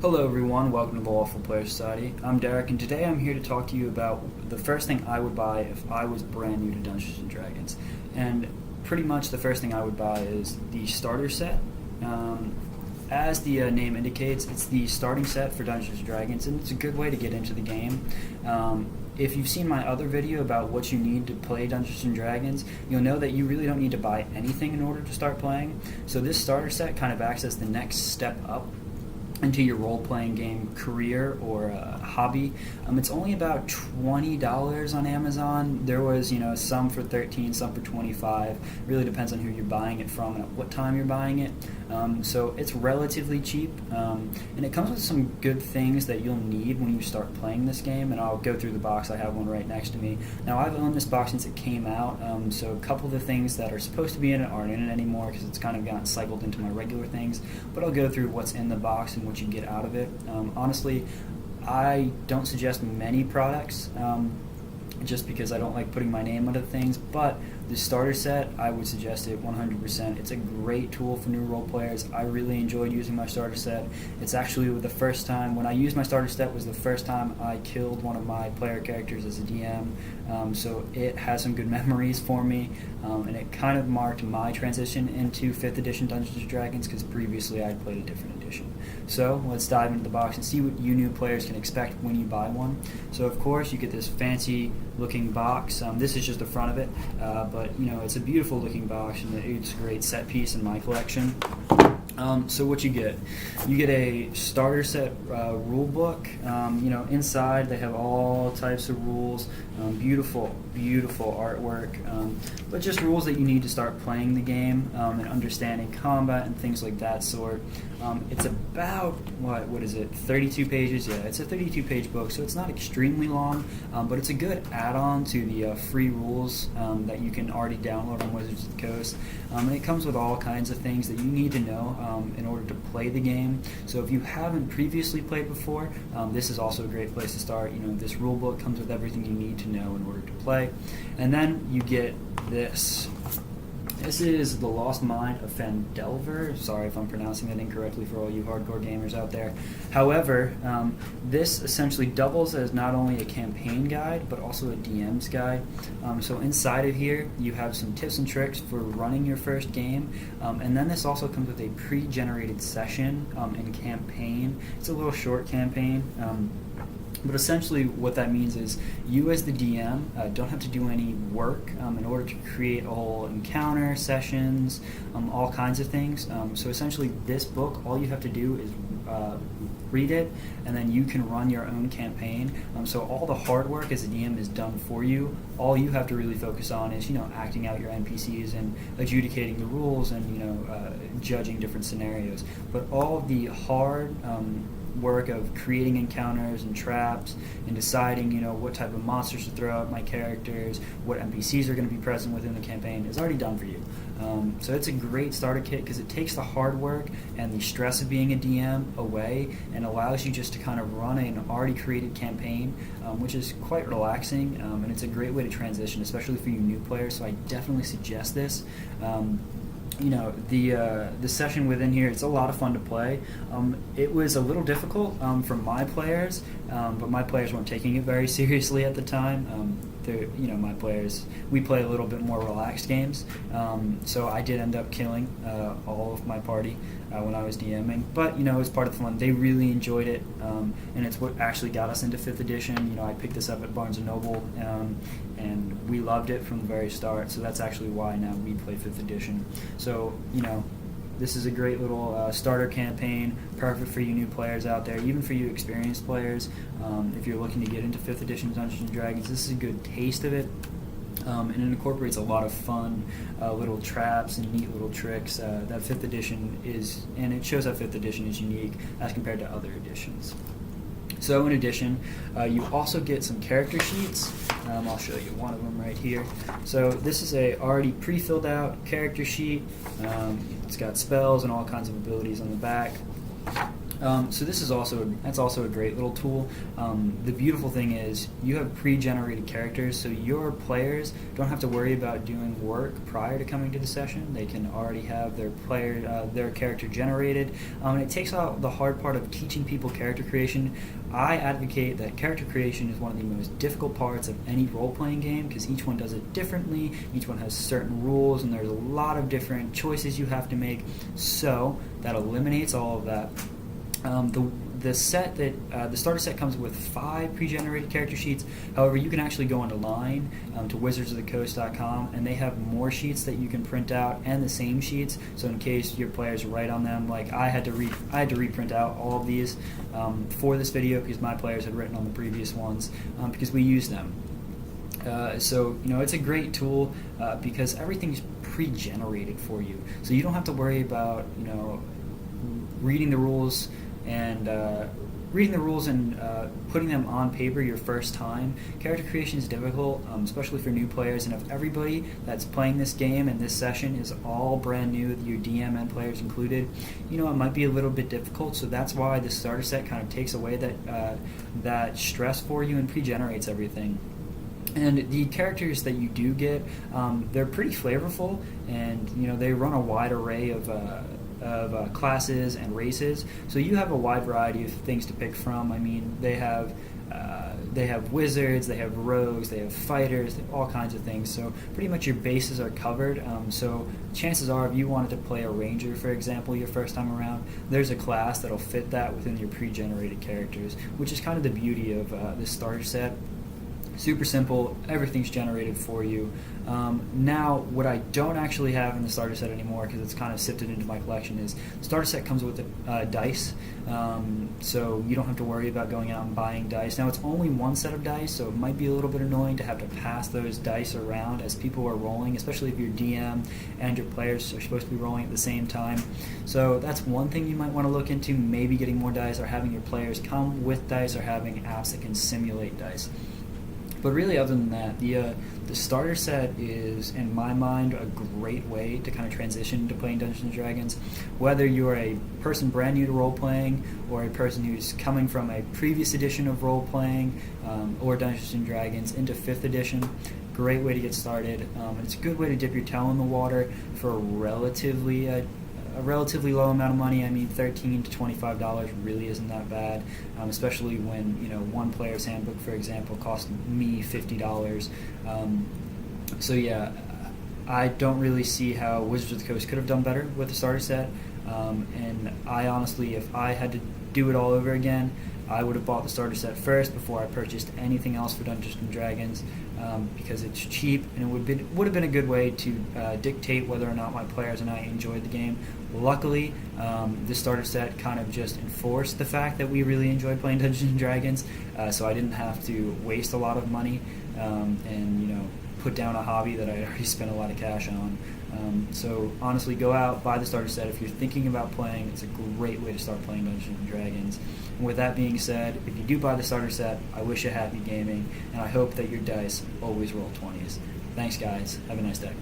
Hello everyone, welcome to the Lawful Player Society. I'm Derek, and today I'm here to talk to you about the first thing I would buy if I was brand new to Dungeons & Dragons. And pretty much the first thing I would buy is the starter set. As the name indicates, it's the starting set for Dungeons & Dragons, and it's a good way to get into the game. If you've seen my other video about what you need to play Dungeons & Dragons, you'll know that you really don't need to buy anything in order to start playing. So this starter set kind of acts as the next step up into your role-playing game career or hobby. It's only about $20 on Amazon. There was, some for $13, some for $25. Really depends on who you're buying it from and at what time you're buying it. So it's relatively cheap, and it comes with some good things that you'll need when you start playing this game, and I'll go through the box. I have one right next to me. Now, I've owned this box since it came out, so a couple of the things that are supposed to be in it aren't in it anymore because it's kind of gotten cycled into my regular things, but I'll go through what's in the box and what you get out of it. Honestly, I don't suggest many products just because I don't like putting my name onto things, but the starter set, I would suggest it 100%. It's a great tool for new role players. I really enjoyed using my starter set. It's actually the first time, when I used my starter set was the first time I killed one of my player characters as a DM, so it has some good memories for me, and it kind of marked my transition into 5th edition Dungeons & Dragons because previously I had played a different edition. So let's dive into the box and see what you new players can expect when you buy one. So of course you get this fancy looking box. This is just the front of it, but it's a beautiful looking box, and it's a great set piece in my collection. So what you get a starter set rule book. Inside they have all types of rules, beautiful artwork, but just rules that you need to start playing the game and understanding combat and things like that sort. It's about, what is it, 32 pages? Yeah, it's a 32-page book, so it's not extremely long, but it's a good add-on to the free rules that you can already download on Wizards of the Coast. And it comes with all kinds of things that you need to know in order to play the game. So if you haven't previously played before, this is also a great place to start. This rule book comes with everything you need to know in order to play. And then you get this. This is The Lost Mind of Fandelver. Sorry if I'm pronouncing that incorrectly for all you hardcore gamers out there. However, this essentially doubles as not only a campaign guide, but also a DM's guide. So inside of here, you have some tips and tricks for running your first game. And then this also comes with a pre-generated session and campaign. It's a little short campaign. But essentially what that means is you as the DM don't have to do any work in order to create a whole encounter, sessions, all kinds of things. So essentially this book, all you have to do is read it, and then you can run your own campaign. So all the hard work as a DM is done for you. All you have to really focus on is acting out your NPCs and adjudicating the rules and judging different scenarios. But all the hard work of creating encounters and traps and deciding what type of monsters to throw at my characters, what NPCs are going to be present within the campaign is already done for you. So it's a great starter kit because it takes the hard work and the stress of being a DM away and allows you just to kind of run an already created campaign, which is quite relaxing, and it's a great way to transition, especially for you new players. So I definitely suggest this. The session within here, it's a lot of fun to play. It was a little difficult for my players, but my players weren't taking it very seriously at the time. My players, we play a little bit more relaxed games, so I did end up killing all of my party when I was DMing, but it was part of the fun. They really enjoyed it, and it's what actually got us into 5th edition. I picked this up at Barnes & Noble, and we loved it from the very start, so that's actually why now we play 5th edition. So, this is a great little starter campaign, perfect for you new players out there, even for you experienced players. If you're looking to get into 5th edition Dungeons & Dragons, this is a good taste of it. And it incorporates a lot of fun little traps and neat little tricks that 5th edition is, and it shows how 5th edition is unique as compared to other editions. So in addition, you also get some character sheets. I'll show you one of them right here. So this is a already pre-filled out character sheet. It's got spells and all kinds of abilities on the back. So that's also a great little tool. The beautiful thing is you have pre-generated characters, so your players don't have to worry about doing work prior to coming to the session. They can already have their character generated, and it takes out the hard part of teaching people character creation. I advocate that character creation is one of the most difficult parts of any role-playing game because each one does it differently. Each one has certain rules, and there's a lot of different choices you have to make. So that eliminates all of that. The starter set comes with 5 pre-generated character sheets. However, you can actually go online to wizardsofthecoast.com, and they have more sheets that you can print out and the same sheets. So in case your players write on them, like I had to reprint out all of these for this video because my players had written on the previous ones because we use them. So it's a great tool because everything's pre-generated for you, so you don't have to worry about reading the rules and putting them on paper your first time. Character creation is difficult, especially for new players, and if everybody that's playing this game and this session is all brand new, your DM and players included, it might be a little bit difficult. So that's why the starter set kind of takes away that stress for you and pre-generates everything. And the characters that you do get, they're pretty flavorful, and they run a wide array of classes and races, so you have a wide variety of things to pick from. I mean, they have wizards, they have rogues, they have fighters, they have all kinds of things. So pretty much your bases are covered. So chances are, if you wanted to play a ranger, for example, your first time around, there's a class that'll fit that within your pre-generated characters, which is kind of the beauty of this starter set. Super simple, everything's generated for you. Now, what I don't actually have in the starter set anymore, because it's kind of sifted into my collection, is the starter set comes with dice, so you don't have to worry about going out and buying dice. Now, it's only one set of dice, so it might be a little bit annoying to have to pass those dice around as people are rolling, especially if your DM and your players are supposed to be rolling at the same time. So that's one thing you might want to look into, maybe getting more dice or having your players come with dice or having apps that can simulate dice. But really, other than that, the starter set is, in my mind, a great way to kind of transition to playing Dungeons & Dragons. Whether you're a person brand new to role-playing or a person who's coming from a previous edition of role-playing or Dungeons & Dragons into 5th edition, great way to get started. It's a good way to dip your toe in the water for a relatively low amount of money. I mean, $13 to $25 really isn't that bad, especially when one player's handbook, for example, cost me $50. So yeah, I don't really see how Wizards of the Coast could have done better with the starter set. And I honestly, if I had to do it all over again, I would have bought the starter set first before I purchased anything else for Dungeons & Dragons, because it's cheap and it would have been a good way to dictate whether or not my players and I enjoyed the game. Luckily, the starter set kind of just enforced the fact that we really enjoyed playing Dungeons & Dragons, so I didn't have to waste a lot of money and put down a hobby that I already spent a lot of cash on. So honestly, go out, buy the starter set. If you're thinking about playing, it's a great way to start playing Dungeons & Dragons. And with that being said, if you do buy the starter set, I wish you happy gaming, and I hope that your dice always roll 20s. Thanks, guys. Have a nice day.